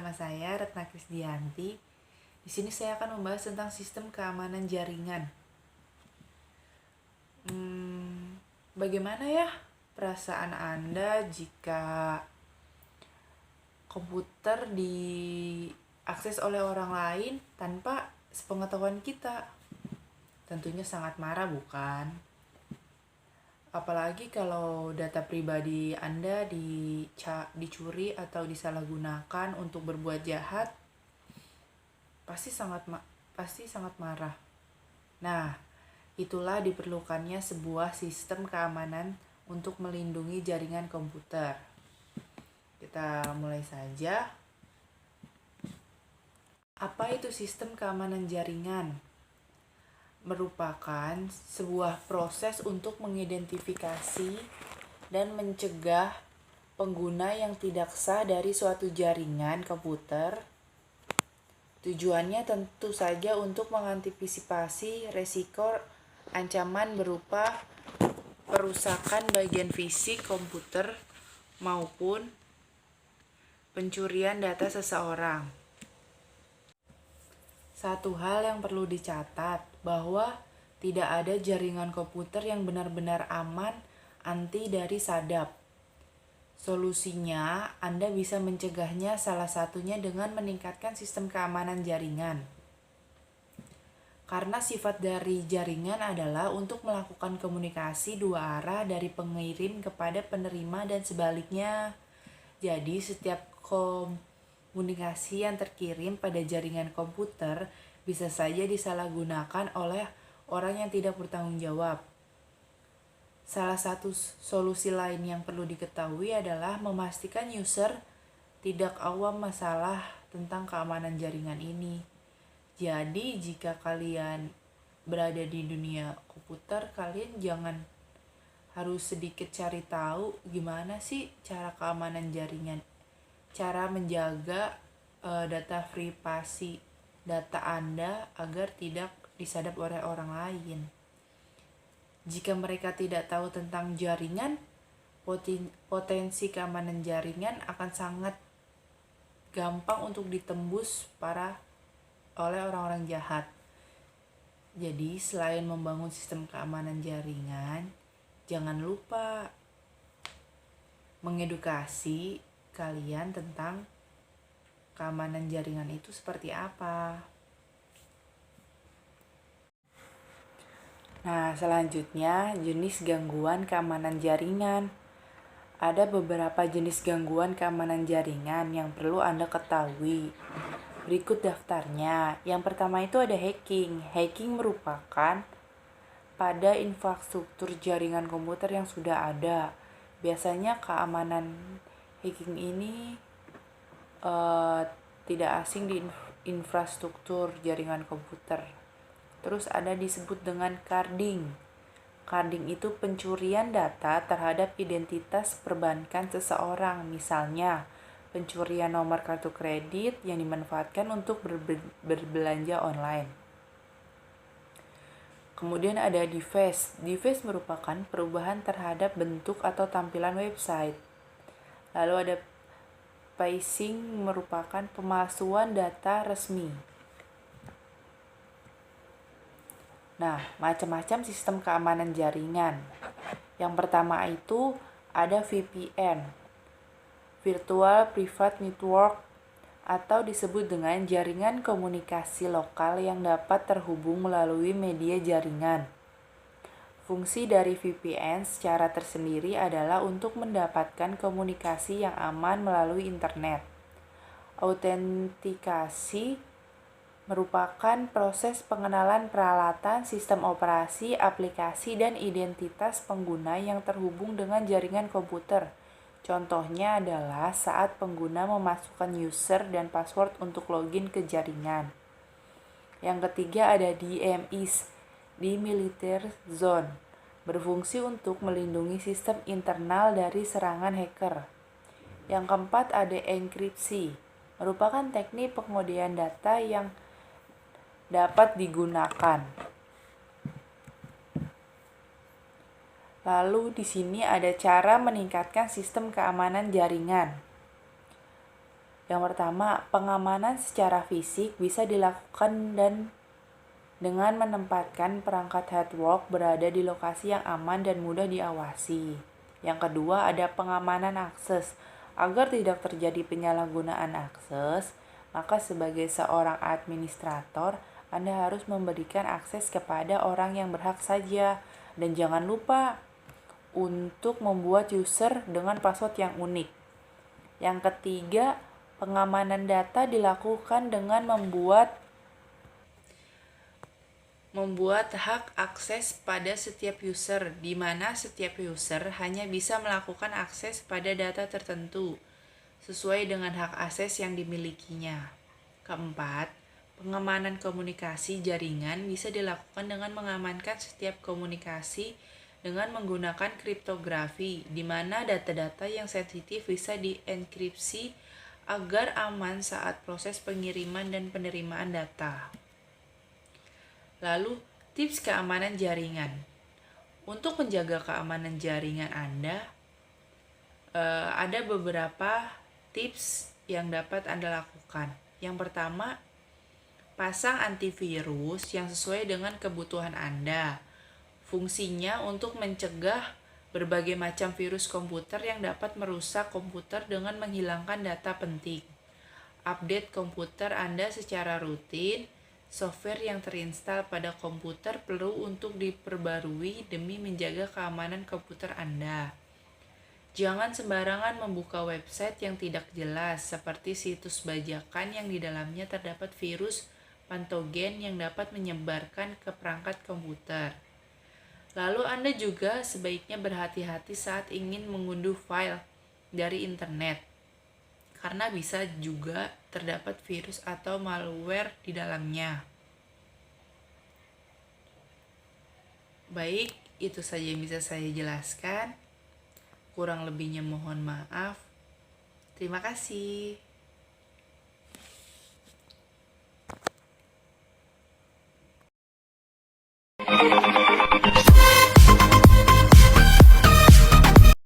bersama saya Retna Krisdianti. Di sini saya akan membahas tentang sistem keamanan jaringan. Bagaimana ya perasaan Anda jika komputer diakses oleh orang lain tanpa sepengetahuan kita? Tentunya sangat marah, bukan? Apalagi kalau data pribadi Anda dicuri atau disalahgunakan untuk berbuat jahat, pasti sangat marah. Nah, itulah diperlukannya sebuah sistem keamanan untuk melindungi jaringan komputer. Kita mulai saja. Apa itu sistem keamanan jaringan? Merupakan sebuah proses untuk mengidentifikasi dan mencegah pengguna yang tidak sah dari suatu jaringan komputer. Tujuannya tentu saja untuk mengantisipasi resiko ancaman berupa perusakan bagian fisik komputer maupun pencurian data seseorang. Satu hal yang perlu dicatat, bahwa tidak ada jaringan komputer yang benar-benar aman anti dari sadap. Solusinya, Anda bisa mencegahnya salah satunya dengan meningkatkan sistem keamanan jaringan. Karena sifat dari jaringan adalah untuk melakukan komunikasi dua arah dari pengirim kepada penerima dan sebaliknya. Jadi, setiap komunikasi yang terkirim pada jaringan komputer bisa saja disalahgunakan oleh orang yang tidak bertanggung jawab. Salah satu solusi lain yang perlu diketahui adalah memastikan user tidak awam masalah tentang keamanan jaringan ini. Jadi, jika kalian berada di dunia komputer, kalian jangan harus sedikit cari tahu gimana sih cara keamanan jaringan, cara menjaga data privasi data Anda agar tidak disadap oleh orang lain. Jika mereka tidak tahu tentang jaringan, potensi keamanan jaringan akan sangat gampang untuk ditembus oleh orang-orang jahat. Jadi, selain membangun sistem keamanan jaringan, jangan lupa mengedukasi kalian tentang keamanan jaringan itu seperti apa. Nah, selanjutnya jenis gangguan keamanan jaringan. Ada beberapa jenis gangguan keamanan jaringan yang perlu Anda ketahui. Berikut daftarnya. Yang pertama itu ada hacking. Hacking merupakan pada infrastruktur jaringan komputer yang sudah ada. Biasanya keamanan hacking ini tidak asing di infrastruktur jaringan komputer. Terus ada disebut dengan carding. Carding itu pencurian data terhadap identitas perbankan seseorang. Misalnya, pencurian nomor kartu kredit yang dimanfaatkan untuk berbelanja online. Kemudian ada deface. Deface merupakan perubahan terhadap bentuk atau tampilan website. Lalu ada phishing, merupakan pemalsuan data resmi. Nah, macam-macam sistem keamanan jaringan. Yang pertama itu ada VPN, Virtual Private Network, atau disebut dengan jaringan komunikasi lokal yang dapat terhubung melalui media jaringan. Fungsi dari VPN secara tersendiri adalah untuk mendapatkan komunikasi yang aman melalui internet. Autentikasi merupakan proses pengenalan peralatan, sistem operasi, aplikasi, dan identitas pengguna yang terhubung dengan jaringan komputer. Contohnya adalah saat pengguna memasukkan user dan password untuk login ke jaringan. Yang ketiga ada DMZ, Demilitarized Zone, berfungsi untuk melindungi sistem internal dari serangan hacker. Yang keempat ada enkripsi, merupakan teknik pengodean data yang dapat digunakan. Lalu di sini ada cara meningkatkan sistem keamanan jaringan. Yang pertama, pengamanan secara fisik bisa dilakukan dengan menempatkan perangkat hardware berada di lokasi yang aman dan mudah diawasi. Yang kedua, ada pengamanan akses. Agar tidak terjadi penyalahgunaan akses, maka sebagai seorang administrator, Anda harus memberikan akses kepada orang yang berhak saja. Dan jangan lupa untuk membuat user dengan password yang unik. Yang ketiga, pengamanan data dilakukan dengan membuat hak akses pada setiap user, di mana setiap user hanya bisa melakukan akses pada data tertentu sesuai dengan hak akses yang dimilikinya. Keempat, pengamanan komunikasi jaringan bisa dilakukan dengan mengamankan setiap komunikasi dengan menggunakan kriptografi, di mana data-data yang sensitif bisa dienkripsi agar aman saat proses pengiriman dan penerimaan data. Lalu, tips keamanan jaringan. Untuk menjaga keamanan jaringan Anda, ada beberapa tips yang dapat Anda lakukan. Yang pertama, pasang antivirus yang sesuai dengan kebutuhan Anda. Fungsinya untuk mencegah berbagai macam virus komputer yang dapat merusak komputer dengan menghilangkan data penting. Update komputer Anda secara rutin. Software yang terinstal pada komputer perlu untuk diperbarui demi menjaga keamanan komputer Anda. Jangan sembarangan membuka website yang tidak jelas, seperti situs bajakan yang di dalamnya terdapat virus patogen yang dapat menyebarkan ke perangkat komputer. Lalu Anda juga sebaiknya berhati-hati saat ingin mengunduh file dari internet, karena bisa juga terdapat virus atau malware di dalamnya. Baik, itu saja yang bisa saya jelaskan. Kurang lebihnya mohon maaf. Terima kasih.